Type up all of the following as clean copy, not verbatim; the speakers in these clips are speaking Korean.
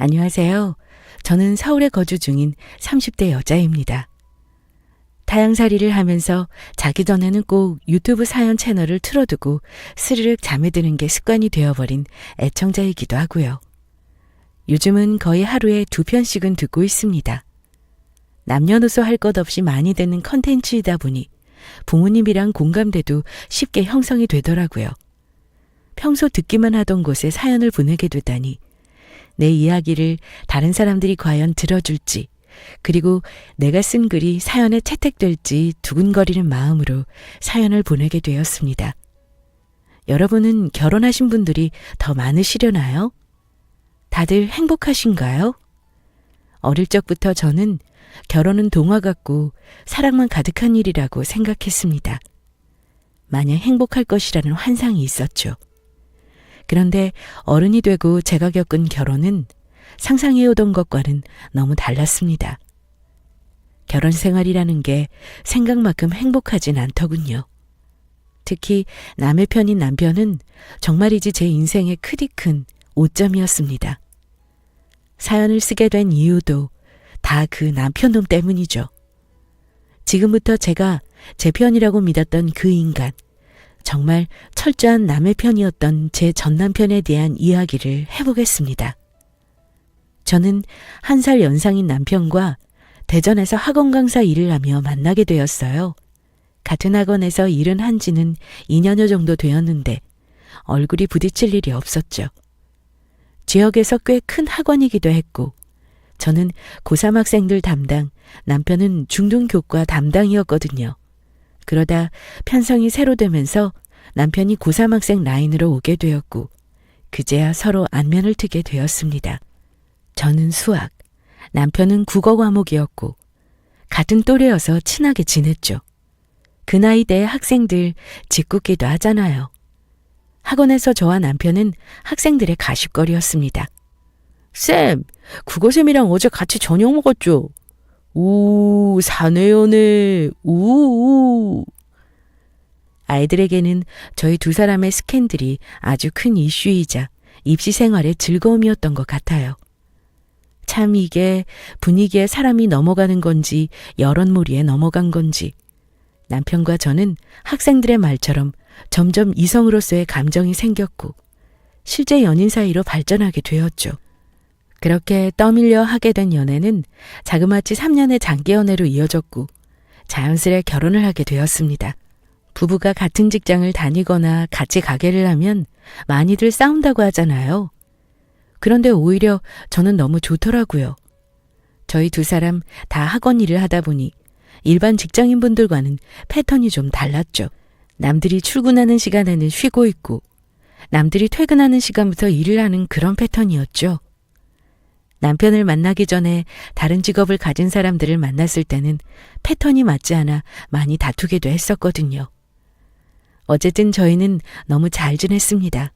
안녕하세요. 저는 서울에 거주 중인 30대 여자입니다. 타향살이를 하면서 자기 전에는 꼭 유튜브 사연 채널을 틀어두고 스르륵 잠에 드는 게 습관이 되어버린 애청자이기도 하고요. 요즘은 거의 하루에 2편씩은 듣고 있습니다. 남녀노소 할 것 없이 많이 듣는 컨텐츠이다 보니 부모님이랑 공감대도 쉽게 형성이 되더라고요. 평소 듣기만 하던 곳에 사연을 보내게 되다니 내 이야기를 다른 사람들이 과연 들어줄지, 그리고 내가 쓴 글이 사연에 채택될지 두근거리는 마음으로 사연을 보내게 되었습니다. 여러분은 결혼하신 분들이 더 많으시려나요? 다들 행복하신가요? 어릴 적부터 저는 결혼은 동화 같고 사랑만 가득한 일이라고 생각했습니다. 마냥 행복할 것이라는 환상이 있었죠. 그런데 어른이 되고 제가 겪은 결혼은 상상해오던 것과는 너무 달랐습니다. 결혼 생활이라는 게 생각만큼 행복하진 않더군요. 특히 남의 편인 남편은 정말이지 제 인생의 크디 큰 오점이었습니다. 사연을 쓰게 된 이유도 다 그 남편놈 때문이죠. 지금부터 제가 제 편이라고 믿었던 그 인간, 정말 철저한 남의 편이었던 제 전남편에 대한 이야기를 해보겠습니다. 저는 1살 연상인 남편과 대전에서 학원 강사 일을 하며 만나게 되었어요. 같은 학원에서 일은 한 지는 2년여 정도 되었는데 얼굴이 부딪힐 일이 없었죠. 지역에서 꽤 큰 학원이기도 했고 저는 고3 학생들 담당, 남편은 중등교과 담당이었거든요. 그러다 편성이 새로 되면서 남편이 고3 학생 라인으로 오게 되었고 그제야 서로 안면을 트게 되었습니다. 저는 수학, 남편은 국어 과목이었고 같은 또래여서 친하게 지냈죠. 그 나이대의 학생들 짓궂기도 하잖아요. 학원에서 저와 남편은 학생들의 가십거리였습니다. 쌤, 국어쌤이랑 어제 같이 저녁 먹었죠? 우, 사내연애, 우우. 아이들에게는 저희 두 사람의 스캔들이 아주 큰 이슈이자 입시 생활의 즐거움이었던 것 같아요. 참 이게 분위기에 사람이 넘어가는 건지 여론몰이에 넘어간 건지 남편과 저는 학생들의 말처럼 점점 이성으로서의 감정이 생겼고 실제 연인 사이로 발전하게 되었죠. 그렇게 떠밀려 하게 된 연애는 자그마치 3년의 장기 연애로 이어졌고 자연스레 결혼을 하게 되었습니다. 부부가 같은 직장을 다니거나 같이 가게를 하면 많이들 싸운다고 하잖아요. 그런데 오히려 저는 너무 좋더라고요. 저희 두 사람 다 학원 일을 하다 보니 일반 직장인분들과는 패턴이 좀 달랐죠. 남들이 출근하는 시간에는 쉬고 있고 남들이 퇴근하는 시간부터 일을 하는 그런 패턴이었죠. 남편을 만나기 전에 다른 직업을 가진 사람들을 만났을 때는 패턴이 맞지 않아 많이 다투기도 했었거든요. 어쨌든 저희는 너무 잘 지냈습니다.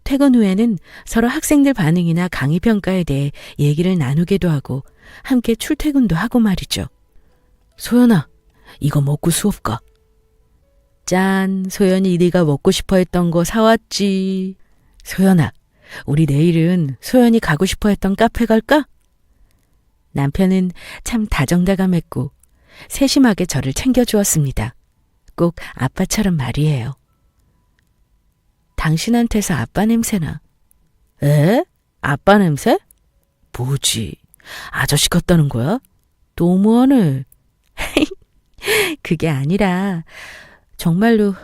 퇴근 후에는 서로 학생들 반응이나 강의 평가에 대해 얘기를 나누기도 하고 함께 출퇴근도 하고 말이죠. 소연아, 이거 먹고 수업 가. 짠, 소연이 네가 먹고 싶어 했던 거 사왔지. 소연아, 우리 내일은 소연이 가고 싶어 했던 카페 갈까? 남편은 참 다정다감했고 세심하게 저를 챙겨주었습니다. 꼭 아빠처럼 말이에요. 당신한테서 아빠 냄새나. 에? 아빠 냄새? 뭐지? 아저씨 같다는 거야? 너무하네. 그게 아니라 정말로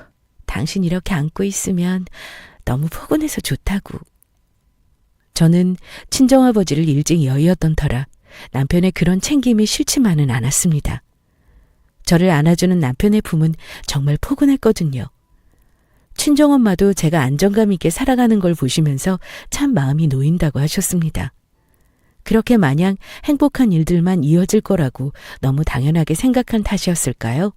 당신 이렇게 안고 있으면 너무 포근해서 좋다고. 저는 친정아버지를 일찍 여의었던 터라 남편의 그런 챙김이 싫지만은 않았습니다. 저를 안아주는 남편의 품은 정말 포근했거든요. 친정엄마도 제가 안정감 있게 살아가는 걸 보시면서 참 마음이 놓인다고 하셨습니다. 그렇게 마냥 행복한 일들만 이어질 거라고 너무 당연하게 생각한 탓이었을까요?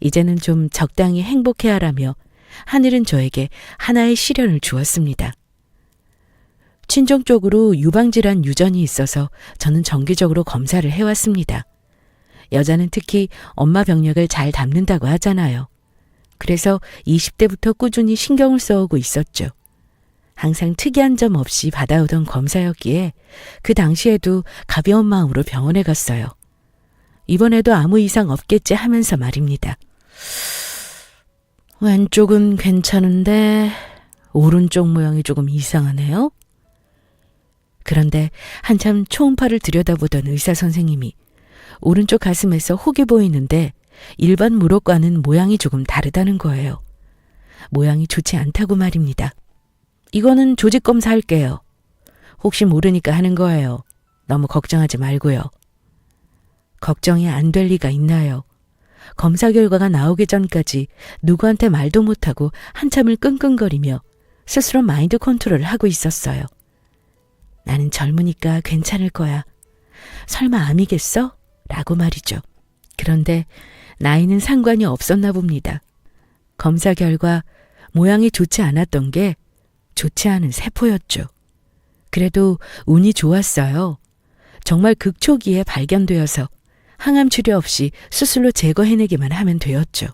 이제는 좀 적당히 행복해하라며 하늘은 저에게 하나의 시련을 주었습니다. 친정 쪽으로 유방질환 유전이 있어서 저는 정기적으로 검사를 해왔습니다. 여자는 특히 엄마 병력을 잘 담는다고 하잖아요. 그래서 20대부터 꾸준히 신경을 써오고 있었죠. 항상 특이한 점 없이 받아오던 검사였기에 그 당시에도 가벼운 마음으로 병원에 갔어요. 이번에도 아무 이상 없겠지 하면서 말입니다. 왼쪽은 괜찮은데 오른쪽 모양이 조금 이상하네요. 그런데 한참 초음파를 들여다보던 의사 선생님이 오른쪽 가슴에서 혹이 보이는데 일반 무릎과는 모양이 조금 다르다는 거예요. 모양이 좋지 않다고 말입니다. 이거는 조직 검사할게요. 혹시 모르니까 하는 거예요. 너무 걱정하지 말고요. 걱정이 안 될 리가 있나요? 검사 결과가 나오기 전까지 누구한테 말도 못하고 한참을 끙끙거리며 스스로 마인드 컨트롤을 하고 있었어요. 나는 젊으니까 괜찮을 거야. 설마 암이겠어? 라고 말이죠. 그런데 나이는 상관이 없었나 봅니다. 검사 결과 모양이 좋지 않았던 게 좋지 않은 세포였죠. 그래도 운이 좋았어요. 정말 극초기에 발견되어서 항암 치료 없이 수술로 제거해내기만 하면 되었죠.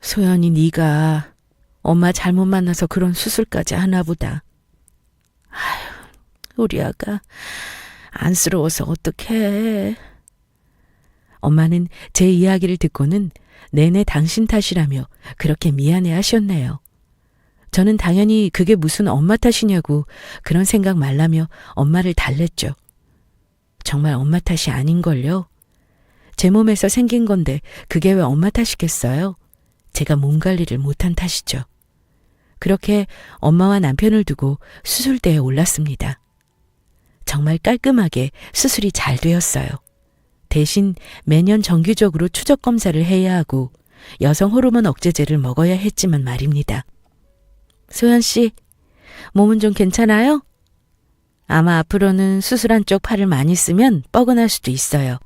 소연이 네가 엄마 잘못 만나서 그런 수술까지 하나 보다. 아휴, 우리 아가 안쓰러워서 어떡해. 엄마는 제 이야기를 듣고는 내내 당신 탓이라며 그렇게 미안해 하셨네요. 저는 당연히 그게 무슨 엄마 탓이냐고 그런 생각 말라며 엄마를 달랬죠. 정말 엄마 탓이 아닌걸요. 제 몸에서 생긴 건데 그게 왜 엄마 탓이겠어요? 제가 몸 관리를 못한 탓이죠. 그렇게 엄마와 남편을 두고 수술대에 올랐습니다. 정말 깔끔하게 수술이 잘 되었어요. 대신 매년 정기적으로 추적 검사를 해야 하고 여성 호르몬 억제제를 먹어야 했지만 말입니다. 소연 씨, 몸은 좀 괜찮아요? 아마 앞으로는 수술한 쪽 팔을 많이 쓰면 뻐근할 수도 있어요.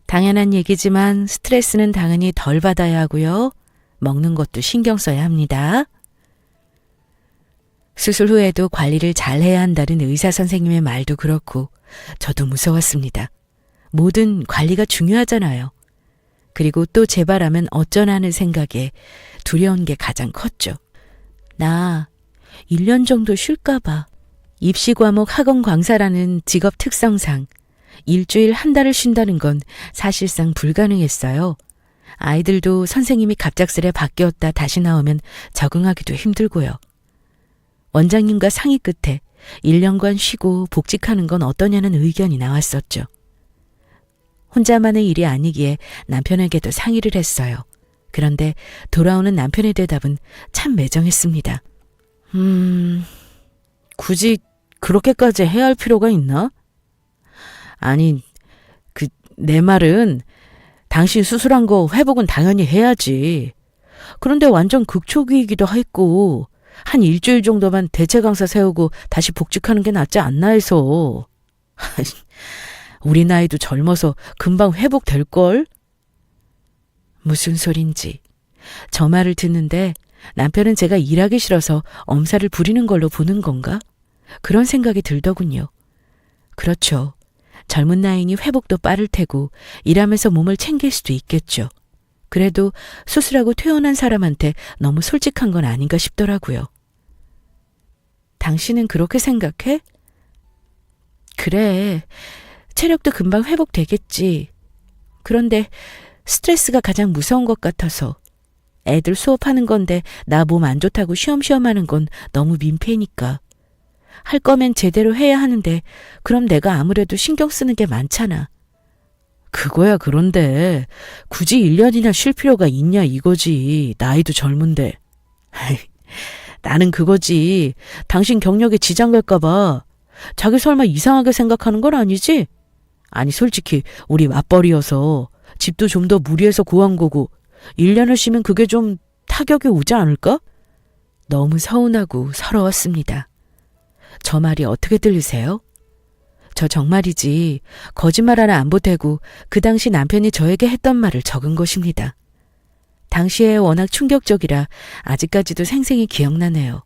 당연한 얘기지만 스트레스는 당연히 덜 받아야 하고요. 먹는 것도 신경 써야 합니다. 수술 후에도 관리를 잘 해야 한다는 의사 선생님의 말도 그렇고 저도 무서웠습니다. 뭐든 관리가 중요하잖아요. 그리고 또 재발하면 어쩌나 하는 생각에 두려운 게 가장 컸죠. 나 1년 정도 쉴까 봐. 입시 과목 학원 강사라는 직업 특성상 일주일 한 달을 쉰다는 건 사실상 불가능했어요. 아이들도 선생님이 갑작스레 바뀌었다 다시 나오면 적응하기도 힘들고요. 원장님과 상의 끝에 1년간 쉬고 복직하는 건 어떠냐는 의견이 나왔었죠. 혼자만의 일이 아니기에 남편에게도 상의를 했어요. 그런데 돌아오는 남편의 대답은 참 매정했습니다. 굳이 그렇게까지 해야 할 필요가 있나? 아니, 내 말은 당신 수술한 거 회복은 당연히 해야지. 그런데 완전 극초기이기도 했고 한 일주일 정도만 대체 강사 세우고 다시 복직하는 게 낫지 않나 해서. 우리 나이도 젊어서 금방 회복될걸? 무슨 소린지. 저 말을 듣는데 남편은 제가 일하기 싫어서 엄살을 부리는 걸로 보는 건가? 그런 생각이 들더군요. 그렇죠. 젊은 나이니 회복도 빠를 테고 일하면서 몸을 챙길 수도 있겠죠. 그래도 수술하고 퇴원한 사람한테 너무 솔직한 건 아닌가 싶더라고요. 당신은 그렇게 생각해? 그래. 체력도 금방 회복되겠지. 그런데 스트레스가 가장 무서운 것 같아서. 애들 수업하는 건데 나 몸 안 좋다고 쉬엄쉬엄 하는 건 너무 민폐니까. 할 거면 제대로 해야 하는데 그럼 내가 아무래도 신경 쓰는 게 많잖아. 그거야 그런데 굳이 1년이나 쉴 필요가 있냐 이거지. 나이도 젊은데. 나는 그거지. 당신 경력에 지장 갈까 봐. 자기 설마 이상하게 생각하는 건 아니지? 아니 솔직히 우리 맞벌이여서 집도 좀 더 무리해서 구한 거고 1년을 쉬면 그게 좀 타격이 오지 않을까? 너무 서운하고 서러웠습니다. 저 말이 어떻게 들리세요? 저 정말이지 거짓말 하나 안 보태고 그 당시 남편이 저에게 했던 말을 적은 것입니다. 당시에 워낙 충격적이라 아직까지도 생생히 기억나네요.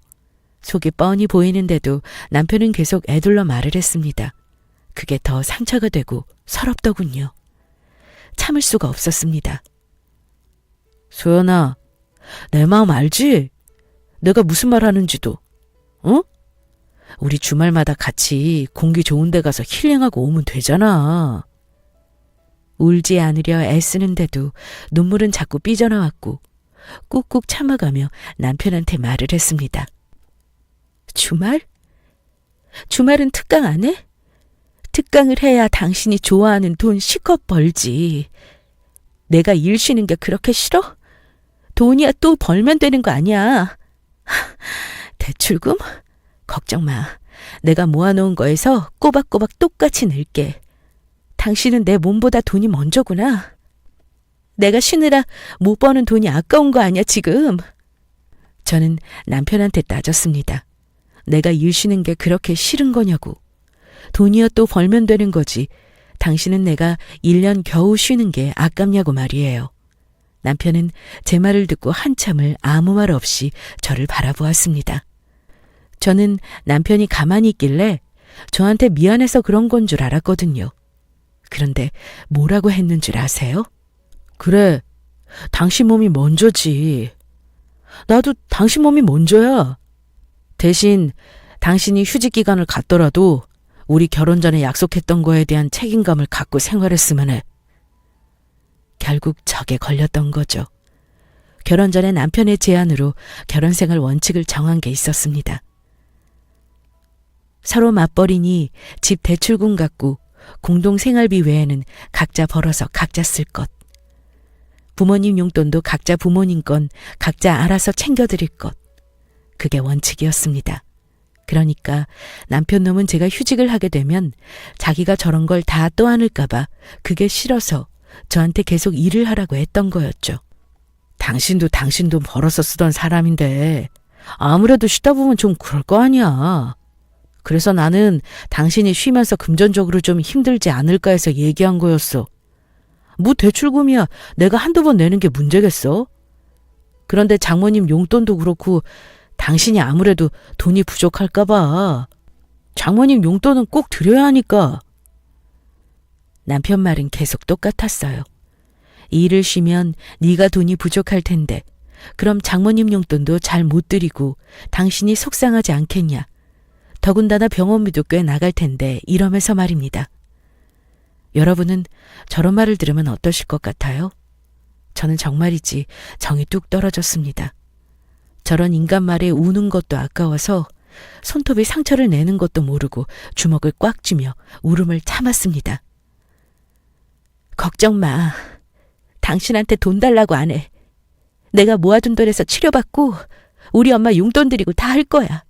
속이 뻔히 보이는데도 남편은 계속 애둘러 말을 했습니다. 그게 더 상처가 되고 서럽더군요. 참을 수가 없었습니다. 소연아, 내 마음 알지? 내가 무슨 말 하는지도. 어? 우리 주말마다 같이 공기 좋은 데 가서 힐링하고 오면 되잖아. 울지 않으려 애쓰는데도 눈물은 자꾸 삐져나왔고 꾹꾹 참아가며 남편한테 말을 했습니다. 주말? 주말은 특강 안 해? 특강을 해야 당신이 좋아하는 돈 실컷 벌지. 내가 일 쉬는 게 그렇게 싫어? 돈이야 또 벌면 되는 거 아니야. 대출금? 걱정 마. 내가 모아놓은 거에서 꼬박꼬박 똑같이 낼게. 당신은 내 몸보다 돈이 먼저구나. 내가 쉬느라 못 버는 돈이 아까운 거 아니야 지금. 저는 남편한테 따졌습니다. 내가 일 쉬는 게 그렇게 싫은 거냐고. 돈이야 또 벌면 되는 거지. 당신은 내가 1년 겨우 쉬는 게 아깝냐고 말이에요. 남편은 제 말을 듣고 한참을 아무 말 없이 저를 바라보았습니다. 저는 남편이 가만히 있길래 저한테 미안해서 그런 건 줄 알았거든요. 그런데 뭐라고 했는 줄 아세요? 그래, 당신 몸이 먼저지. 나도 당신 몸이 먼저야. 대신 당신이 휴직 기간을 갖더라도 우리 결혼 전에 약속했던 거에 대한 책임감을 갖고 생활했으면 해. 결국 적에 걸렸던 거죠. 결혼 전에 남편의 제안으로 결혼생활 원칙을 정한 게 있었습니다. 서로 맞벌이니 집 대출금 갖고 공동생활비 외에는 각자 벌어서 각자 쓸 것. 부모님 용돈도 각자 부모님 건 각자 알아서 챙겨드릴 것. 그게 원칙이었습니다. 그러니까 남편 놈은 제가 휴직을 하게 되면 자기가 저런 걸 다 떠안을까봐 그게 싫어서 저한테 계속 일을 하라고 했던 거였죠. 당신도 당신 돈 벌어서 쓰던 사람인데 아무래도 쉬다 보면 좀 그럴 거 아니야. 그래서 나는 당신이 쉬면서 금전적으로 좀 힘들지 않을까 해서 얘기한 거였어. 뭐 대출금이야 내가 한두 번 내는 게 문제겠어? 그런데 장모님 용돈도 그렇고 당신이 아무래도 돈이 부족할까 봐. 장모님 용돈은 꼭 드려야 하니까. 남편 말은 계속 똑같았어요. 일을 쉬면 네가 돈이 부족할 텐데 그럼 장모님 용돈도 잘 못 드리고 당신이 속상하지 않겠냐. 더군다나 병원비도 꽤 나갈 텐데 이러면서 말입니다. 여러분은 저런 말을 들으면 어떠실 것 같아요? 저는 정말이지 정이 뚝 떨어졌습니다. 저런 인간 말에 우는 것도 아까워서 손톱에 상처를 내는 것도 모르고 주먹을 꽉 쥐며 울음을 참았습니다. 걱정 마. 당신한테 돈 달라고 안 해. 내가 모아둔 돈에서 치료받고 우리 엄마 용돈 드리고 다 할 거야.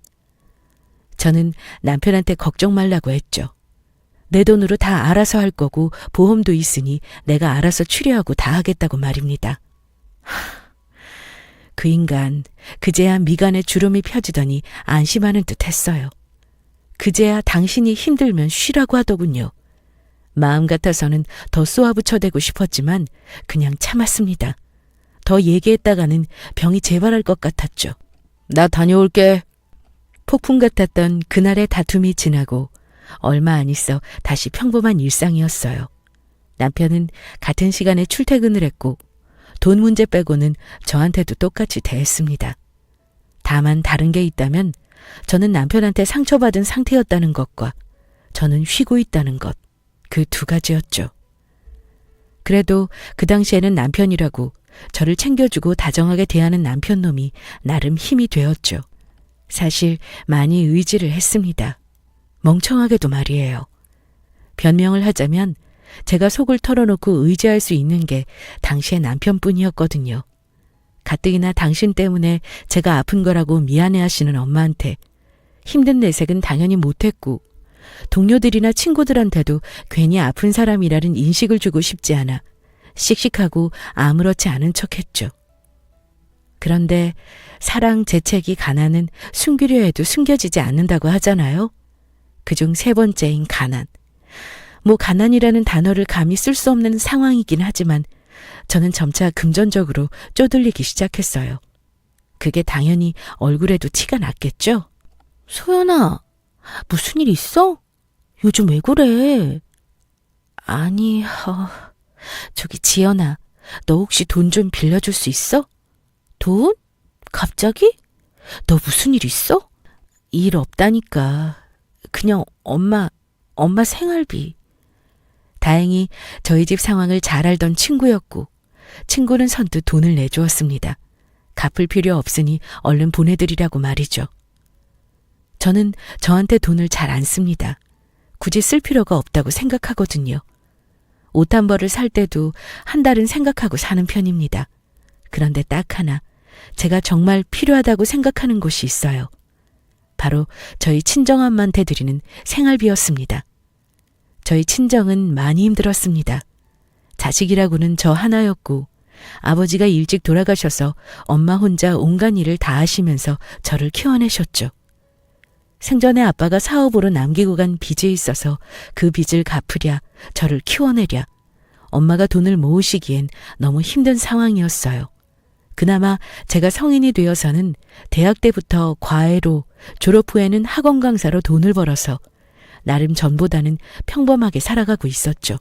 저는 남편한테 걱정 말라고 했죠. 내 돈으로 다 알아서 할 거고 보험도 있으니 내가 알아서 치료하고 다 하겠다고 말입니다. 그 인간 그제야 미간에 주름이 펴지더니 안심하는 듯 했어요. 그제야 당신이 힘들면 쉬라고 하더군요. 마음 같아서는 더 쏘아붙여대고 싶었지만 그냥 참았습니다. 더 얘기했다가는 병이 재발할 것 같았죠. 나 다녀올게. 폭풍 같았던 그날의 다툼이 지나고 얼마 안 있어 다시 평범한 일상이었어요. 남편은 같은 시간에 출퇴근을 했고 돈 문제 빼고는 저한테도 똑같이 대했습니다. 다만 다른 게 있다면 저는 남편한테 상처받은 상태였다는 것과 저는 쉬고 있다는 것, 그 두 가지였죠. 그래도 그 당시에는 남편이라고 저를 챙겨주고 다정하게 대하는 남편 놈이 나름 힘이 되었죠. 사실 많이 의지를 했습니다. 멍청하게도 말이에요. 변명을 하자면 제가 속을 털어놓고 의지할 수 있는 게 당시의 남편뿐이었거든요. 가뜩이나 당신 때문에 제가 아픈 거라고 미안해하시는 엄마한테 힘든 내색은 당연히 못했고 동료들이나 친구들한테도 괜히 아픈 사람이라는 인식을 주고 싶지 않아 씩씩하고 아무렇지 않은 척했죠. 그런데 사랑, 재채기, 가난은 숨기려 해도 숨겨지지 않는다고 하잖아요. 그중 세 번째인 가난. 뭐 가난이라는 단어를 감히 쓸 수 없는 상황이긴 하지만 저는 점차 금전적으로 쪼들리기 시작했어요. 그게 당연히 얼굴에도 티가 났겠죠? 소연아, 무슨 일 있어? 요즘 왜 그래? 아니, 저기 지연아, 너 혹시 돈 좀 빌려줄 수 있어? 돈? 갑자기? 너 무슨 일 있어? 일 없다니까. 그냥 엄마 생활비. 다행히 저희 집 상황을 잘 알던 친구였고 친구는 선뜻 돈을 내주었습니다. 갚을 필요 없으니 얼른 보내드리라고 말이죠. 저는 저한테 돈을 잘 안 씁니다. 굳이 쓸 필요가 없다고 생각하거든요. 옷 한 벌을 살 때도 한 달은 생각하고 사는 편입니다. 그런데 딱 하나 제가 정말 필요하다고 생각하는 곳이 있어요. 바로 저희 친정엄마한테 드리는 생활비였습니다. 저희 친정은 많이 힘들었습니다. 자식이라고는 저 하나였고 아버지가 일찍 돌아가셔서 엄마 혼자 온갖 일을 다 하시면서 저를 키워내셨죠. 생전에 아빠가 사업으로 남기고 간 빚이 있어서 그 빚을 갚으랴 저를 키워내랴 엄마가 돈을 모으시기엔 너무 힘든 상황이었어요. 그나마 제가 성인이 되어서는 대학 때부터 과외로 졸업 후에는 학원 강사로 돈을 벌어서 나름 전보다는 평범하게 살아가고 있었죠.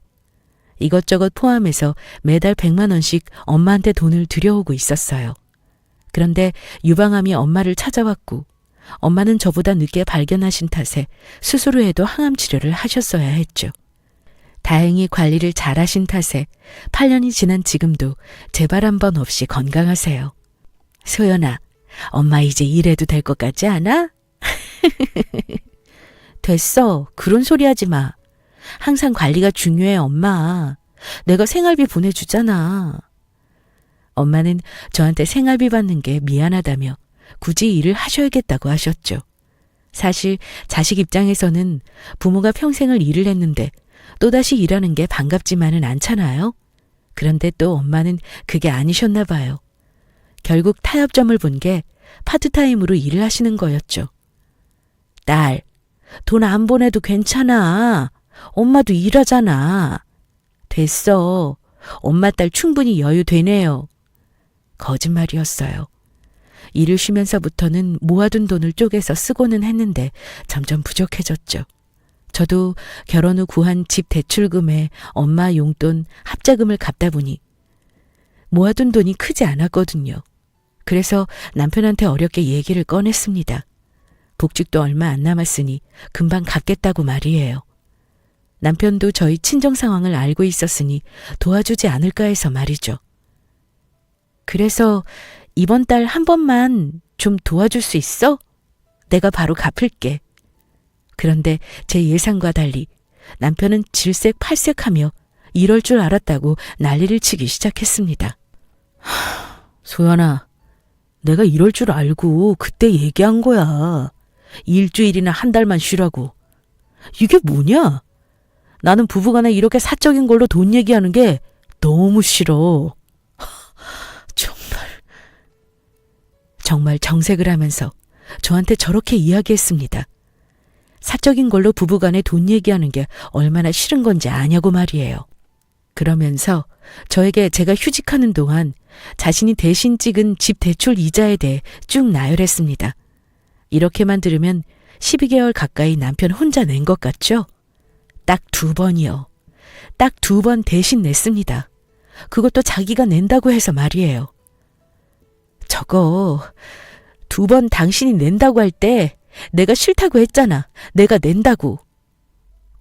이것저것 포함해서 매달 100만 원씩 엄마한테 돈을 들여오고 있었어요. 그런데 유방암이 엄마를 찾아왔고 엄마는 저보다 늦게 발견하신 탓에 수술 후에도 항암 치료를 하셨어야 했죠. 다행히 관리를 잘 하신 탓에 8년이 지난 지금도 재발 한 번 없이 건강하세요. 소연아, 엄마 이제 일해도 될 것 같지 않아? 됐어. 그런 소리 하지 마. 항상 관리가 중요해, 엄마. 내가 생활비 보내주잖아. 엄마는 저한테 생활비 받는 게 미안하다며 굳이 일을 하셔야겠다고 하셨죠. 사실 자식 입장에서는 부모가 평생을 일을 했는데 또다시 일하는 게 반갑지만은 않잖아요. 그런데 또 엄마는 그게 아니셨나 봐요. 결국 타협점을 본 게 파트타임으로 일을 하시는 거였죠. 딸, 돈 안 보내도 괜찮아. 엄마도 일하잖아. 됐어. 엄마 딸 충분히 여유 되네요. 거짓말이었어요. 일을 쉬면서부터는 모아둔 돈을 쪼개서 쓰고는 했는데 점점 부족해졌죠. 저도 결혼 후 구한 집 대출금에 엄마 용돈, 합자금을 갚다 보니 모아둔 돈이 크지 않았거든요. 그래서 남편한테 어렵게 얘기를 꺼냈습니다. 복직도 얼마 안 남았으니 금방 갚겠다고 말이에요. 남편도 저희 친정 상황을 알고 있었으니 도와주지 않을까 해서 말이죠. 그래서 이번 달 한 번만 좀 도와줄 수 있어? 내가 바로 갚을게. 그런데 제 예상과 달리 남편은 질색팔색하며 이럴 줄 알았다고 난리를 치기 시작했습니다. 소연아, 내가 이럴 줄 알고 그때 얘기한 거야. 일주일이나 한 달만 쉬라고. 이게 뭐냐? 나는 부부간에 이렇게 사적인 걸로 돈 얘기하는 게 너무 싫어. 정말 정색을 하면서 저한테 저렇게 이야기했습니다. 사적인 걸로 부부간에 돈 얘기하는 게 얼마나 싫은 건지 아냐고 말이에요. 그러면서 저에게 제가 휴직하는 동안 자신이 대신 찍은 집 대출 이자에 대해 쭉 나열했습니다. 이렇게만 들으면 12개월 가까이 남편 혼자 낸 것 같죠? 딱 2번이요. 딱 2번 대신 냈습니다. 그것도 자기가 낸다고 해서 말이에요. 저거 2번 당신이 낸다고 할 때 내가 싫다고 했잖아. 내가 낸다고.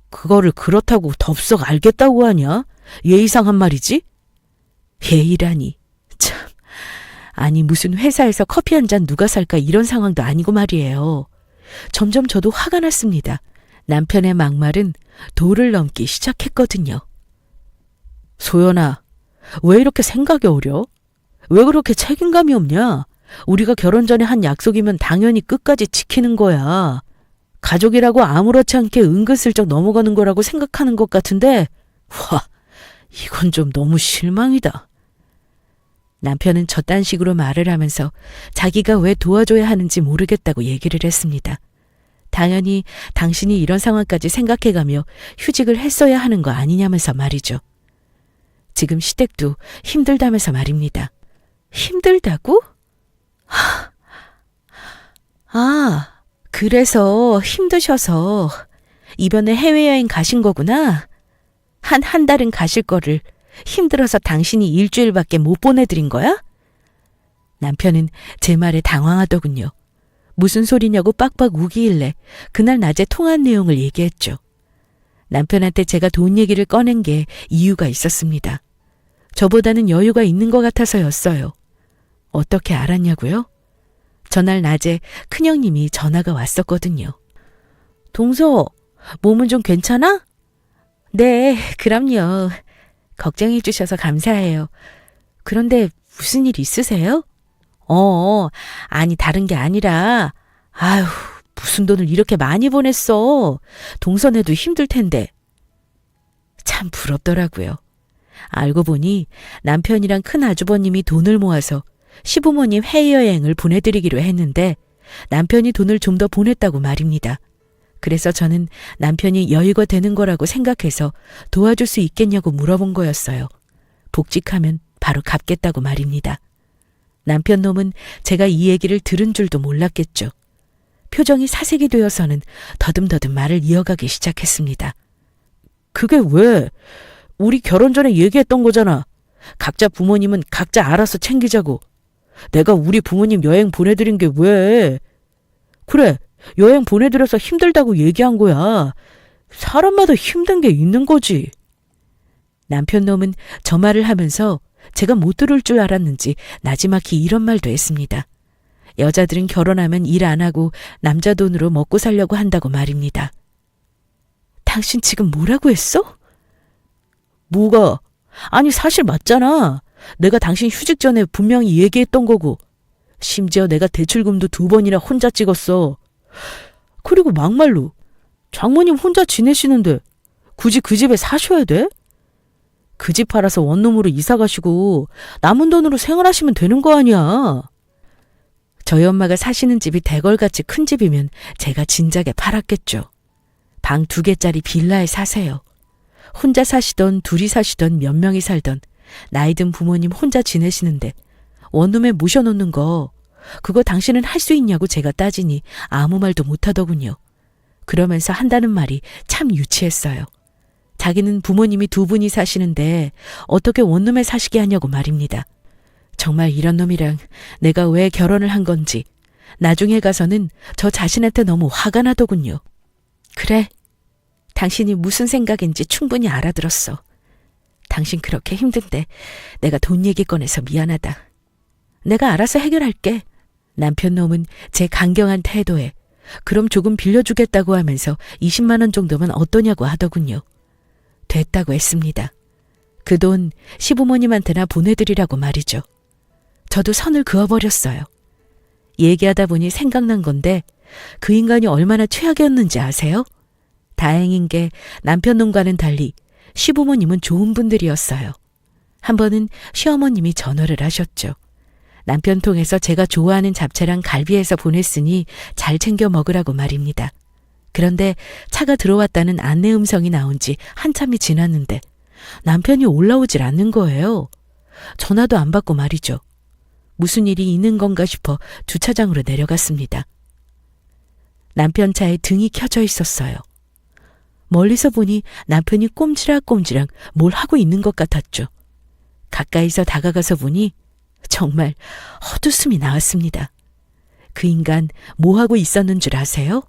그거를 그렇다고 덥석 알겠다고 하냐? 예의상한 말이지? 예의라니. 참. 아니 무슨 회사에서 커피 한 잔 누가 살까 이런 상황도 아니고 말이에요. 점점 저도 화가 났습니다. 남편의 막말은 도를 넘기 시작했거든요. 소연아, 왜 이렇게 생각이 어려? 왜 그렇게 책임감이 없냐? 우리가 결혼 전에 한 약속이면 당연히 끝까지 지키는 거야. 가족이라고 아무렇지 않게 은근슬쩍 넘어가는 거라고 생각하는 것 같은데, 와, 이건 좀 너무 실망이다. 남편은 저딴 식으로 말을 하면서 자기가 왜 도와줘야 하는지 모르겠다고 얘기를 했습니다. 당연히 당신이 이런 상황까지 생각해가며 휴직을 했어야 하는 거 아니냐면서 말이죠. 지금 시댁도 힘들다면서 말입니다. 힘들다고? 아, 그래서 힘드셔서 이번에 해외여행 가신 거구나. 한 달은 가실 거를 힘들어서 당신이 일주일밖에 못 보내드린 거야? 남편은 제 말에 당황하더군요. 무슨 소리냐고 빡빡 우기길래 그날 낮에 통화한 내용을 얘기했죠. 남편한테 제가 돈 얘기를 꺼낸 게 이유가 있었습니다. 저보다는 여유가 있는 것 같아서였어요. 어떻게 알았냐고요? 전날 낮에 큰형님이 전화가 왔었거든요. 동서, 몸은 좀 괜찮아? 네, 그럼요. 걱정해 주셔서 감사해요. 그런데 무슨 일 있으세요? 아니 다른 게 아니라 아휴 무슨 돈을 이렇게 많이 보냈어. 동선에도 힘들 텐데. 참 부럽더라고요. 알고 보니 남편이랑 큰 아주버님이 돈을 모아서 시부모님 해외여행을 보내드리기로 했는데 남편이 돈을 좀 더 보냈다고 말입니다. 그래서 저는 남편이 여유가 되는 거라고 생각해서 도와줄 수 있겠냐고 물어본 거였어요. 복직하면 바로 갚겠다고 말입니다. 남편 놈은 제가 이 얘기를 들은 줄도 몰랐겠죠. 표정이 사색이 되어서는 더듬더듬 말을 이어가기 시작했습니다. 그게 왜? 우리 결혼 전에 얘기했던 거잖아. 각자 부모님은 각자 알아서 챙기자고. 내가 우리 부모님 여행 보내드린 게 왜? 그래, 여행 보내드려서 힘들다고 얘기한 거야. 사람마다 힘든 게 있는 거지. 남편 놈은 저 말을 하면서 제가 못 들을 줄 알았는지 나지막히 이런 말도 했습니다. 여자들은 결혼하면 일 안 하고 남자 돈으로 먹고 살려고 한다고 말입니다. 당신 지금 뭐라고 했어? 뭐가? 아니 사실 맞잖아. 내가 당신 휴직 전에 분명히 얘기했던 거고. 심지어 내가 대출금도 2번이나 혼자 찍었어. 그리고 막말로 장모님 혼자 지내시는데 굳이 그 집에 사셔야 돼? 그 집 팔아서 원룸으로 이사 가시고 남은 돈으로 생활하시면 되는 거 아니야. 저희 엄마가 사시는 집이 대궐같이 큰 집이면 제가 진작에 팔았겠죠. 방 2개짜리 빌라에 사세요. 혼자 사시던 둘이 사시던 몇 명이 살던 나이든 부모님 혼자 지내시는데 원룸에 모셔놓는 거 그거 당신은 할 수 있냐고 제가 따지니 아무 말도 못하더군요. 그러면서 한다는 말이 참 유치했어요. 자기는 부모님이 2분이 사시는데 어떻게 원룸에 사시게 하냐고 말입니다. 정말 이런 놈이랑 내가 왜 결혼을 한 건지 나중에 가서는 저 자신한테 너무 화가 나더군요. 그래, 당신이 무슨 생각인지 충분히 알아들었어. 당신 그렇게 힘든데 내가 돈 얘기 꺼내서 미안하다. 내가 알아서 해결할게. 남편 놈은 제 강경한 태도에 그럼 조금 빌려주겠다고 하면서 20만 원 정도면 어떠냐고 하더군요. 됐다고 했습니다. 그 돈 시부모님한테나 보내드리라고 말이죠. 저도 선을 그어버렸어요. 얘기하다 보니 생각난 건데 그 인간이 얼마나 최악이었는지 아세요? 다행인 게 남편 놈과는 달리 시부모님은 좋은 분들이었어요. 한 번은 시어머님이 전화를 하셨죠. 남편 통해서 제가 좋아하는 잡채랑 갈비해서 보냈으니 잘 챙겨 먹으라고 말입니다. 그런데 차가 들어왔다는 안내 음성이 나온 지 한참이 지났는데 남편이 올라오질 않는 거예요. 전화도 안 받고 말이죠. 무슨 일이 있는 건가 싶어 주차장으로 내려갔습니다. 남편 차에 등이 켜져 있었어요. 멀리서 보니 남편이 꼼지락꼼지락 뭘 하고 있는 것 같았죠. 가까이서 다가가서 보니 정말 헛웃음이 나왔습니다. 그 인간 뭐 하고 있었는 줄 아세요?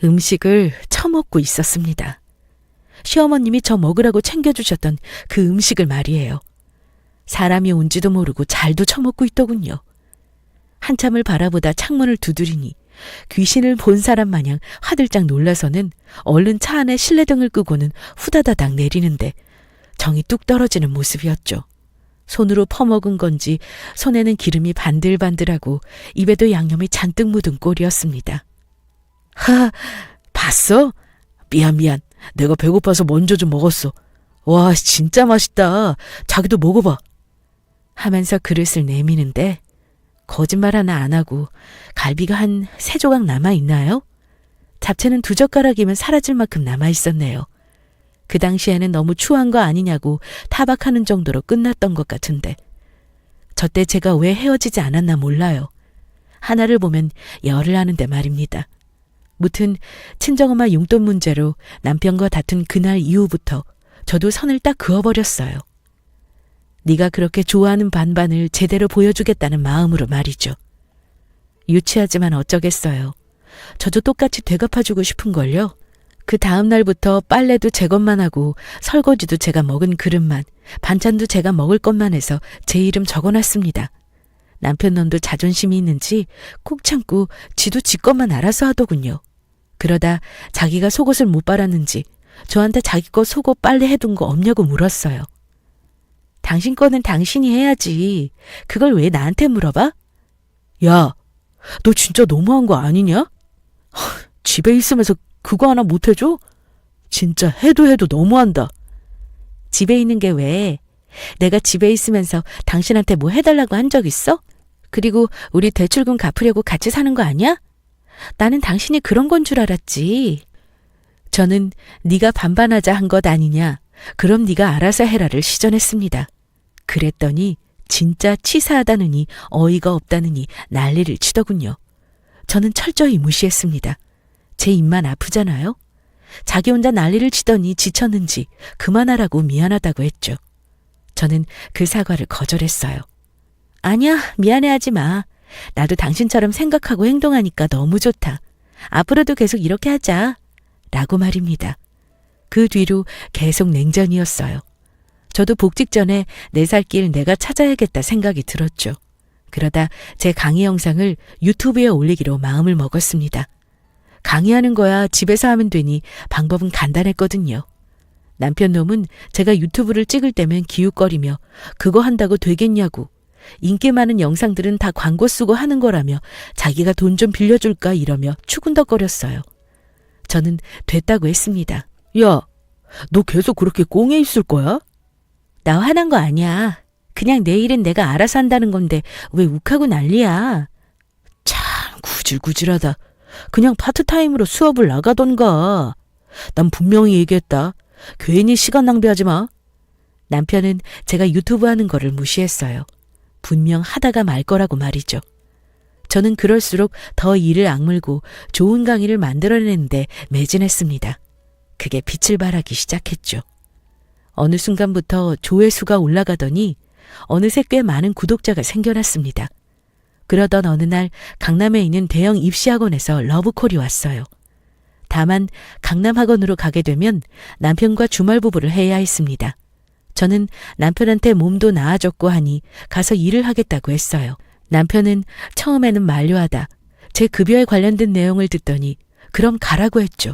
음식을 처먹고 있었습니다. 시어머님이 저 먹으라고 챙겨주셨던 그 음식을 말이에요. 사람이 온지도 모르고 잘도 처먹고 있더군요. 한참을 바라보다 창문을 두드리니 귀신을 본 사람 마냥 화들짝 놀라서는 얼른 차 안에 실내등을 끄고는 후다다닥 내리는데 정이 뚝 떨어지는 모습이었죠. 손으로 퍼먹은 건지 손에는 기름이 반들반들하고 입에도 양념이 잔뜩 묻은 꼴이었습니다. 하, 봤어? 미안. 내가 배고파서 먼저 좀 먹었어. 와, 진짜 맛있다. 자기도 먹어봐. 하면서 그릇을 내미는데 거짓말 하나 안 하고 갈비가 한 3조각 남아있나요? 잡채는 2젓가락이면 사라질 만큼 남아있었네요. 그 당시에는 너무 추한 거 아니냐고 타박하는 정도로 끝났던 것 같은데 저때 제가 왜 헤어지지 않았나 몰라요. 하나를 보면 열을 하는데 말입니다. 무튼 친정엄마 용돈 문제로 남편과 다툰 그날 이후부터 저도 선을 딱 그어버렸어요. 네가 그렇게 좋아하는 반반을 제대로 보여주겠다는 마음으로 말이죠. 유치하지만 어쩌겠어요. 저도 똑같이 되갚아주고 싶은걸요. 그 다음 날부터 빨래도 제 것만 하고 설거지도 제가 먹은 그릇만, 반찬도 제가 먹을 것만 해서 제 이름 적어놨습니다. 남편 놈도 자존심이 있는지 꾹 참고 지도 지 것만 알아서 하더군요. 그러다 자기가 속옷을 못 빨았는지 저한테 자기 거 속옷 빨래 해둔 거 없냐고 물었어요. 당신 거는 당신이 해야지. 그걸 왜 나한테 물어봐? 야, 너 진짜 너무한 거 아니냐? 집에 있으면서 그거 하나 못 해줘? 진짜 해도 너무한다. 집에 있는 게 왜? 내가 집에 있으면서 당신한테 뭐 해달라고 한 적 있어? 그리고 우리 대출금 갚으려고 같이 사는 거 아니야? 나는 당신이 그런 건 줄 알았지. 저는 네가 반반하자 한 것 아니냐. 그럼 네가 알아서 해라를 시전했습니다. 그랬더니 진짜 치사하다느니 어이가 없다느니 난리를 치더군요. 저는 철저히 무시했습니다. 제 입만 아프잖아요. 자기 혼자 난리를 치더니 지쳤는지 그만하라고 미안하다고 했죠. 저는 그 사과를 거절했어요. 아니야, 미안해하지 마. 나도 당신처럼 생각하고 행동하니까 너무 좋다. 앞으로도 계속 이렇게 하자. 라고 말입니다. 그 뒤로 계속 냉전이었어요. 저도 복직 전에 내 살 길 내가 찾아야겠다 생각이 들었죠. 그러다 제 강의 영상을 유튜브에 올리기로 마음을 먹었습니다. 강의하는 거야 집에서 하면 되니 방법은 간단했거든요. 남편 놈은 제가 유튜브를 찍을 때면 기웃거리며 그거 한다고 되겠냐고, 인기 많은 영상들은 다 광고 쓰고 하는 거라며 자기가 돈 좀 빌려줄까 이러며 추근덕거렸어요. 저는 됐다고 했습니다. 야, 너 계속 그렇게 꽁에 있을 거야? 나 화난 거 아니야. 그냥 내 일은 내가 알아서 한다는 건데 왜 욱하고 난리야. 참 구질구질하다. 그냥 파트타임으로 수업을 나가던가. 난 분명히 얘기했다. 괜히 시간 낭비하지 마. 남편은 제가 유튜브 하는 거를 무시했어요. 분명 하다가 말 거라고 말이죠. 저는 그럴수록 더 이를 악물고 좋은 강의를 만들어내는데 매진했습니다. 그게 빛을 발하기 시작했죠. 어느 순간부터 조회수가 올라가더니 어느새 꽤 많은 구독자가 생겨났습니다. 그러던 어느 날 강남에 있는 대형 입시학원에서 러브콜이 왔어요. 다만 강남 학원으로 가게 되면 남편과 주말 부부를 해야 했습니다. 저는 남편한테 몸도 나아졌고 하니 가서 일을 하겠다고 했어요. 남편은 처음에는 만류하다 제 급여에 관련된 내용을 듣더니 그럼 가라고 했죠.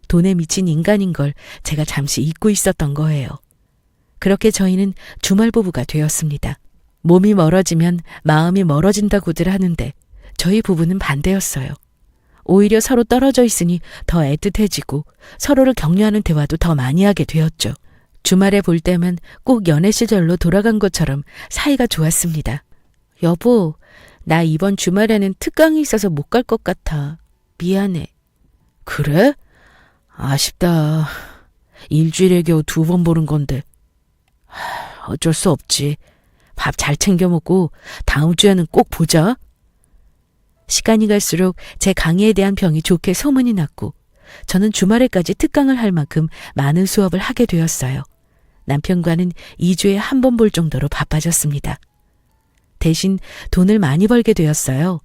돈에 미친 인간인 걸 제가 잠시 잊고 있었던 거예요. 그렇게 저희는 주말 부부가 되었습니다. 몸이 멀어지면 마음이 멀어진다고들 하는데 저희 부부는 반대였어요. 오히려 서로 떨어져 있으니 더 애틋해지고 서로를 격려하는 대화도 더 많이 하게 되었죠. 주말에 볼 때면 꼭 연애 시절로 돌아간 것처럼 사이가 좋았습니다. 여보, 나 이번 주말에는 특강이 있어서 못 갈 것 같아. 미안해. 그래? 아쉽다. 일주일에 겨우 2번 보는 건데. 어쩔 수 없지. 밥 잘 챙겨 먹고 다음 주에는 꼭 보자. 시간이 갈수록 제 강의에 대한 평이 좋게 소문이 났고 저는 주말에까지 특강을 할 만큼 많은 수업을 하게 되었어요. 남편과는 2주에 한 번 볼 정도로 바빠졌습니다. 대신 돈을 많이 벌게 되었어요.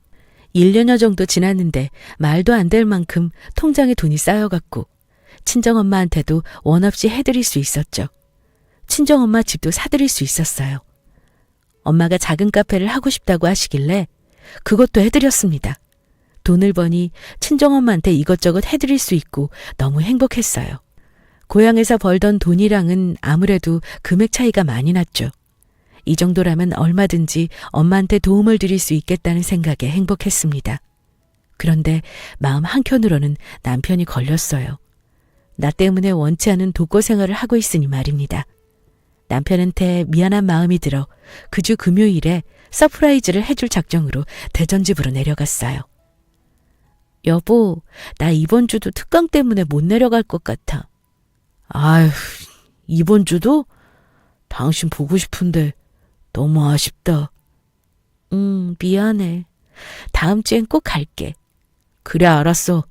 1년여 정도 지났는데 말도 안 될 만큼 통장에 돈이 쌓여갔고 친정엄마한테도 원 없이 해드릴 수 있었죠. 친정엄마 집도 사드릴 수 있었어요. 엄마가 작은 카페를 하고 싶다고 하시길래 그것도 해드렸습니다. 돈을 버니 친정엄마한테 이것저것 해드릴 수 있고 너무 행복했어요. 고향에서 벌던 돈이랑은 아무래도 금액 차이가 많이 났죠. 이 정도라면 얼마든지 엄마한테 도움을 드릴 수 있겠다는 생각에 행복했습니다. 그런데 마음 한켠으로는 남편이 걸렸어요. 나 때문에 원치 않은 독거 생활을 하고 있으니 말입니다. 남편한테 미안한 마음이 들어 그 주 금요일에 서프라이즈를 해줄 작정으로 대전집으로 내려갔어요. 여보, 나 이번 주도 특강 때문에 못 내려갈 것 같아. 아휴, 이번 주도? 당신 보고 싶은데 너무 아쉽다. 미안해. 다음 주엔 꼭 갈게. 그래, 알았어.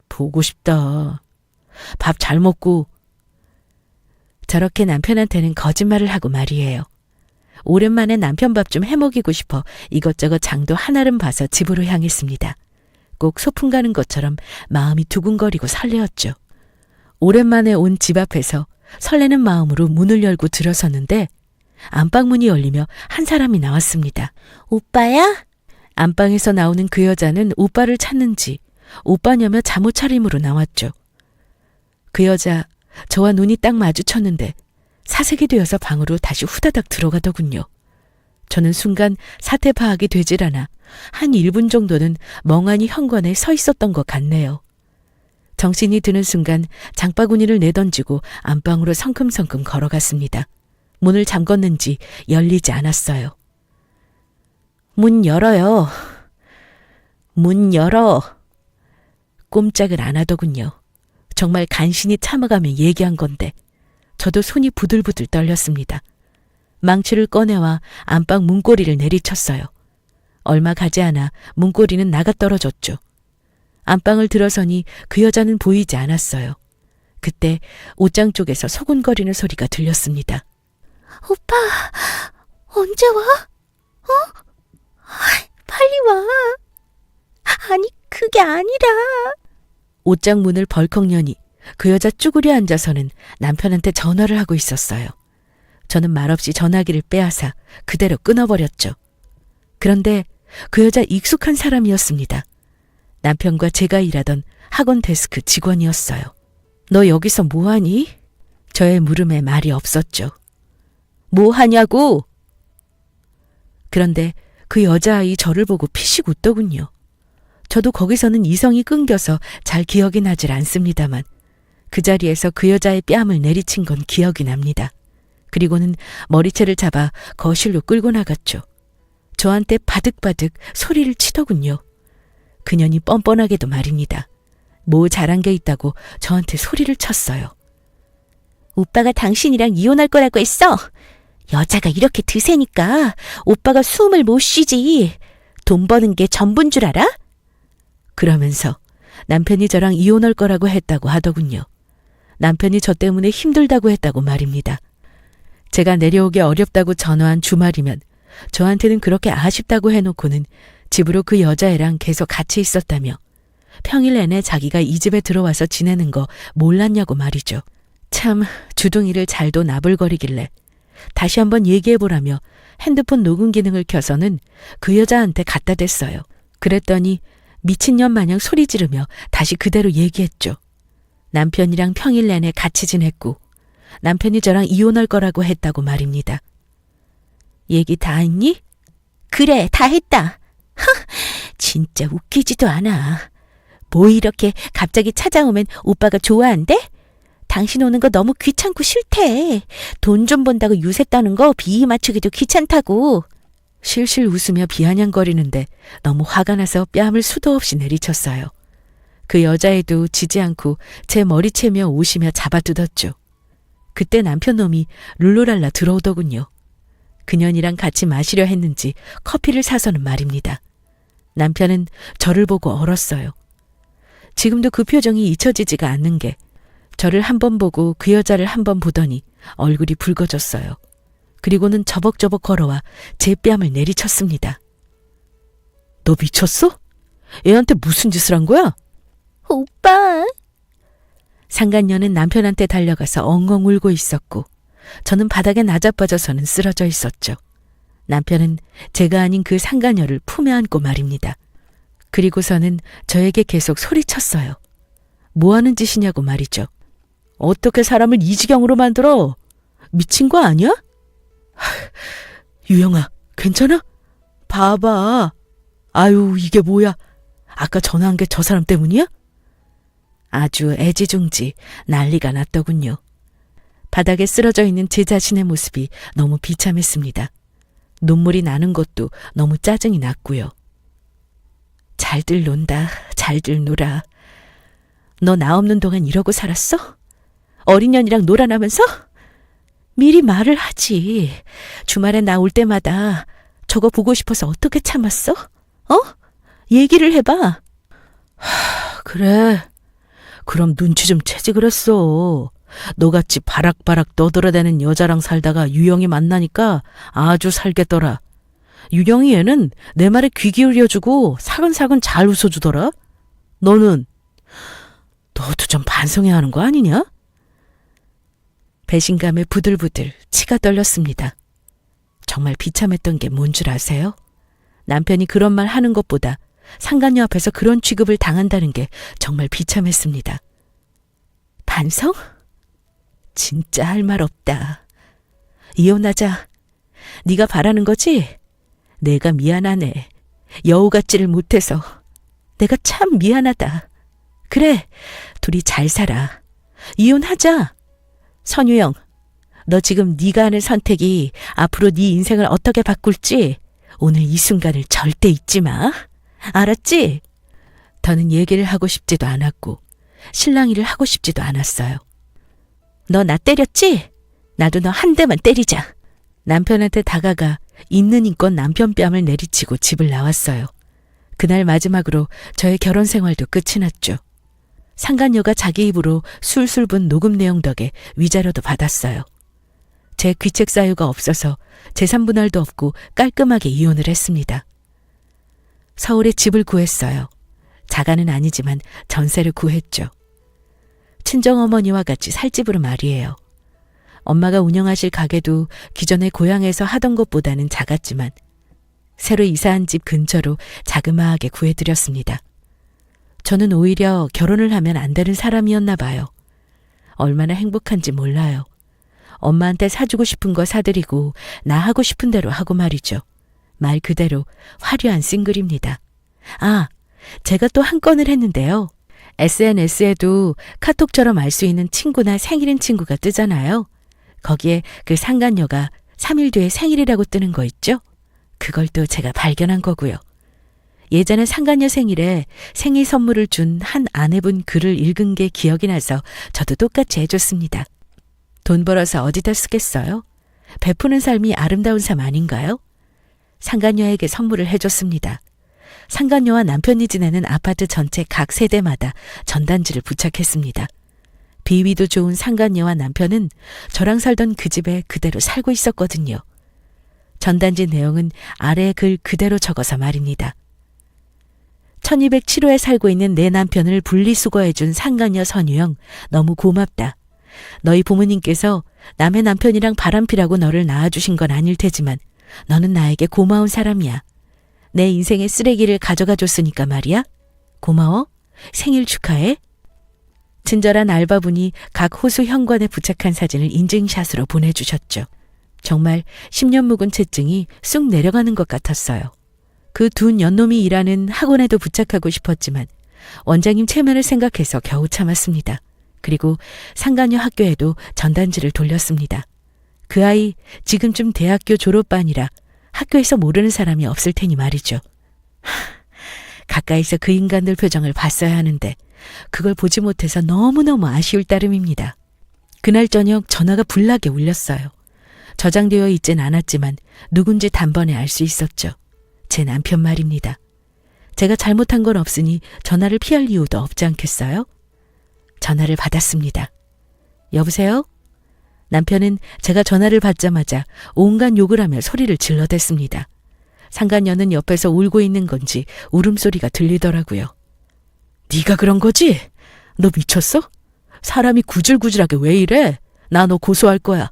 보고 싶다. 밥 잘 먹고. 저렇게 남편한테는 거짓말을 하고 말이에요. 오랜만에 남편 밥 좀 해먹이고 싶어 이것저것 장도 한아름 봐서 집으로 향했습니다. 꼭 소풍 가는 것처럼 마음이 두근거리고 설레었죠. 오랜만에 온 집 앞에서 설레는 마음으로 문을 열고 들어섰는데 안방문이 열리며 한 사람이 나왔습니다. 오빠야? 안방에서 나오는 그 여자는 오빠를 찾는지 오빠냐며 잠옷 차림으로 나왔죠. 그 여자 저와 눈이 딱 마주쳤는데 사색이 되어서 방으로 다시 후다닥 들어가더군요. 저는 순간 사태 파악이 되질 않아 한 1분 정도는 멍하니 현관에 서 있었던 것 같네요. 정신이 드는 순간 장바구니를 내던지고 안방으로 성큼성큼 걸어갔습니다. 문을 잠궜는지 열리지 않았어요. 문 열어요. 문 열어. 꼼짝을 안 하더군요. 정말 간신히 참아가며 얘기한 건데 저도 손이 부들부들 떨렸습니다. 망치를 꺼내와 안방 문고리를 내리쳤어요. 얼마 가지 않아 문고리는 나가 떨어졌죠. 안방을 들어서니 그 여자는 보이지 않았어요. 그때 옷장 쪽에서 소곤거리는 소리가 들렸습니다. 오빠, 언제 와? 빨리 와. 아니, 그게 아니라. 옷장 문을 벌컥 여니 그 여자 쭈그려 앉아서는 남편한테 전화를 하고 있었어요. 저는 말없이 전화기를 빼앗아 그대로 끊어버렸죠. 그런데 그 여자 익숙한 사람이었습니다. 남편과 제가 일하던 학원 데스크 직원이었어요. 너 여기서 뭐하니? 저의 물음에 말이 없었죠. 뭐하냐고? 그런데 그 여자아이 저를 보고 피식 웃더군요. 저도 거기서는 이성이 끊겨서 잘 기억이 나질 않습니다만 그 자리에서 그 여자의 뺨을 내리친 건 기억이 납니다. 그리고는 머리채를 잡아 거실로 끌고 나갔죠. 저한테 바득바득 소리를 치더군요. 그년이 뻔뻔하게도 말입니다. 뭐 잘한 게 있다고 저한테 소리를 쳤어요. 오빠가 당신이랑 이혼할 거라고 했어. 여자가 이렇게 드세니까 오빠가 숨을 못 쉬지. 돈 버는 게 전부인 줄 알아? 그러면서 남편이 저랑 이혼할 거라고 했다고 하더군요. 남편이 저 때문에 힘들다고 했다고 말입니다. 제가 내려오기 어렵다고 전화한 주말이면 저한테는 그렇게 아쉽다고 해놓고는 집으로 그 여자애랑 계속 같이 있었다며 평일 내내 자기가 이 집에 들어와서 지내는 거 몰랐냐고 말이죠. 참 주둥이를 잘도 나불거리길래 다시 한번 얘기해보라며 핸드폰 녹음 기능을 켜서는 그 여자한테 갖다 댔어요. 그랬더니 미친년 마냥 소리 지르며 다시 그대로 얘기했죠. 남편이랑 평일 내내 같이 지냈고 남편이 저랑 이혼할 거라고 했다고 말입니다. 얘기 다 했니? 그래, 다 했다. 진짜 웃기지도 않아. 뭐 이렇게 갑자기 찾아오면 오빠가 좋아한대? 당신 오는 거 너무 귀찮고 싫대. 돈 좀 번다고 유세 떠는 거 비위 맞추기도 귀찮다고. 실실 웃으며 비아냥거리는데 너무 화가 나서 뺨을 수도 없이 내리쳤어요. 그 여자애도 지지 않고 제 머리채며 오시며 잡아뜯었죠. 그때 남편 놈이 룰루랄라 들어오더군요. 그년이랑 같이 마시려 했는지 커피를 사서는 말입니다. 남편은 저를 보고 얼었어요. 지금도 그 표정이 잊혀지지가 않는 게 저를 한 번 보고 그 여자를 한 번 보더니 얼굴이 붉어졌어요. 그리고는 저벅저벅 걸어와 제 뺨을 내리쳤습니다. 너 미쳤어? 애한테 무슨 짓을 한 거야? 오빠. 상간녀는 남편한테 달려가서 엉엉 울고 있었고 저는 바닥에 나자빠져서는 쓰러져 있었죠. 남편은 제가 아닌 그 상간녀를 품에 안고 말입니다. 그리고서는 저에게 계속 소리쳤어요. 뭐 하는 짓이냐고 말이죠. 어떻게 사람을 이 지경으로 만들어? 미친 거 아니야? 유영아, 괜찮아? 봐봐. 아유, 이게 뭐야? 아까 전화한 게 저 사람 때문이야? 아주 애지중지 난리가 났더군요. 바닥에 쓰러져 있는 제 자신의 모습이 너무 비참했습니다. 눈물이 나는 것도 너무 짜증이 났고요. 잘들 논다, 잘들 놀아. 너 나 없는 동안 이러고 살았어? 어린 년이랑 놀아나면서? 미리 말을 하지. 주말에 나 올 때마다 저거 보고 싶어서 어떻게 참았어? 얘기를 해봐. 그래. 그럼 눈치 좀 채지 그랬어. 너같이 바락바락 떠돌아다니는 여자랑 살다가 유영이 만나니까 아주 살겠더라. 유영이 애는 내 말에 귀 기울여주고 사근사근 잘 웃어주더라. 너는? 너도 좀 반성해야 하는 거 아니냐? 배신감에 부들부들 치가 떨렸습니다. 정말 비참했던 게 뭔 줄 아세요? 남편이 그런 말 하는 것보다 상간녀 앞에서 그런 취급을 당한다는 게 정말 비참했습니다. 반성? 진짜 할 말 없다. 이혼하자. 네가 바라는 거지? 내가 미안하네. 여우 같지를 못해서. 내가 참 미안하다. 그래, 둘이 잘 살아. 이혼하자. 선유영, 너 지금 네가 하는 선택이 앞으로 네 인생을 어떻게 바꿀지 오늘 이 순간을 절대 잊지 마. 알았지? 더는 얘기를 하고 싶지도 않았고 신랑 일을 하고 싶지도 않았어요. 너 나 때렸지? 나도 너 한 대만 때리자. 남편한테 다가가 있는 힘껏 남편 뺨을 내리치고 집을 나왔어요. 그날 마지막으로 저의 결혼 생활도 끝이 났죠. 상간녀가 자기 입으로 술술 분 녹음 내용 덕에 위자료도 받았어요. 제 귀책 사유가 없어서 재산 분할도 없고 깔끔하게 이혼을 했습니다. 서울에 집을 구했어요. 자가는 아니지만 전세를 구했죠. 친정어머니와 같이 살 집으로 말이에요. 엄마가 운영하실 가게도 기존에 고향에서 하던 것보다는 작았지만 새로 이사한 집 근처로 자그마하게 구해드렸습니다. 저는 오히려 결혼을 하면 안 되는 사람이었나 봐요. 얼마나 행복한지 몰라요. 엄마한테 사주고 싶은 거 사드리고 나 하고 싶은 대로 하고 말이죠. 말 그대로 화려한 싱글입니다. 아, 제가 또 한 건을 했는데요. SNS에도 카톡처럼 알 수 있는 친구나 생일인 친구가 뜨잖아요. 거기에 그 상간녀가 3일 뒤에 생일이라고 뜨는 거 있죠? 그걸 또 제가 발견한 거고요. 예전에 상간녀 생일에 생일 선물을 준 한 아내분 글을 읽은 게 기억이 나서 저도 똑같이 해줬습니다. 돈 벌어서 어디다 쓰겠어요? 베푸는 삶이 아름다운 삶 아닌가요? 상간녀에게 선물을 해줬습니다. 상간녀와 남편이 지내는 아파트 전체 각 세대마다 전단지를 부착했습니다. 비위도 좋은 상간녀와 남편은 저랑 살던 그 집에 그대로 살고 있었거든요. 전단지 내용은 아래 글 그대로 적어서 말입니다. 1207호에 살고 있는 내 남편을 분리수거해준 상간녀 선유영, 너무 고맙다. 너희 부모님께서 남의 남편이랑 바람피라고 너를 낳아주신 건 아닐 테지만 너는 나에게 고마운 사람이야. 내 인생의 쓰레기를 가져가 줬으니까 말이야. 고마워. 생일 축하해. 친절한 알바분이 각 호수 현관에 부착한 사진을 인증샷으로 보내주셨죠. 정말 10년 묵은 채증이 쑥 내려가는 것 같았어요. 그 두 년놈이 일하는 학원에도 부착하고 싶었지만 원장님 체면을 생각해서 겨우 참았습니다. 그리고 상간녀 학교에도 전단지를 돌렸습니다. 그 아이 지금쯤 대학교 졸업반이라 학교에서 모르는 사람이 없을 테니 말이죠. 가까이서 그 인간들 표정을 봤어야 하는데 그걸 보지 못해서 너무너무 아쉬울 따름입니다. 그날 저녁 전화가 불나게 울렸어요. 저장되어 있진 않았지만 누군지 단번에 알 수 있었죠. 제 남편 말입니다. 제가 잘못한 건 없으니 전화를 피할 이유도 없지 않겠어요? 전화를 받았습니다. 여보세요? 남편은 제가 전화를 받자마자 온갖 욕을 하며 소리를 질러댔습니다. 상간녀는 옆에서 울고 있는 건지 울음소리가 들리더라고요. 네가 그런 거지? 너 미쳤어? 사람이 구질구질하게 왜 이래? 나 너 고소할 거야.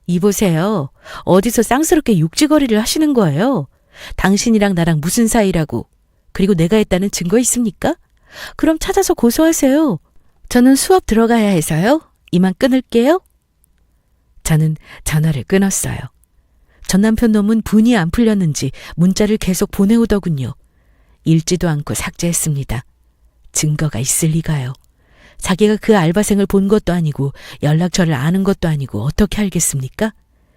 이보세요. 어디서 쌍스럽게 육지거리를 하시는 거예요? 당신이랑 나랑 무슨 사이라고. 그리고 내가 했다는 증거 있습니까? 그럼 찾아서 고소하세요. 저는 수업 들어가야 해서요. 이만 끊을게요. 저는 전화를 끊었어요. 전 남편 놈은 분이 안 풀렸는지 문자를 계속 보내오더군요. 읽지도 않고 삭제했습니다. 증거가 있을 리가요. 자기가 그 알바생을 본 것도 아니고 연락처를 아는 것도 아니고 어떻게 알겠습니까?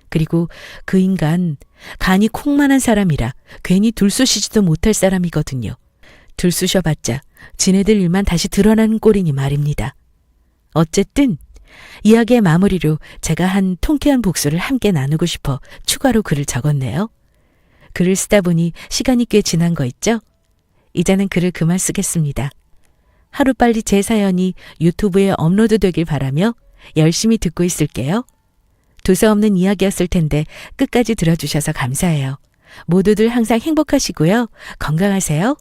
그리고 그 인간 간이 콩만한 사람이라 괜히 들쑤시지도 못할 사람이거든요. 들쑤셔봤자 지네들 일만 다시 드러나는 꼴이니 말입니다. 어쨌든 이야기의 마무리로 제가 한 통쾌한 복수를 함께 나누고 싶어 추가로 글을 적었네요. 글을 쓰다 보니 시간이 꽤 지난 거 있죠? 이제는 글을 그만 쓰겠습니다. 하루빨리 제 사연이 유튜브에 업로드되길 바라며 열심히 듣고 있을게요. 두서없는 이야기였을 텐데 끝까지 들어주셔서 감사해요. 모두들 항상 행복하시고요. 건강하세요.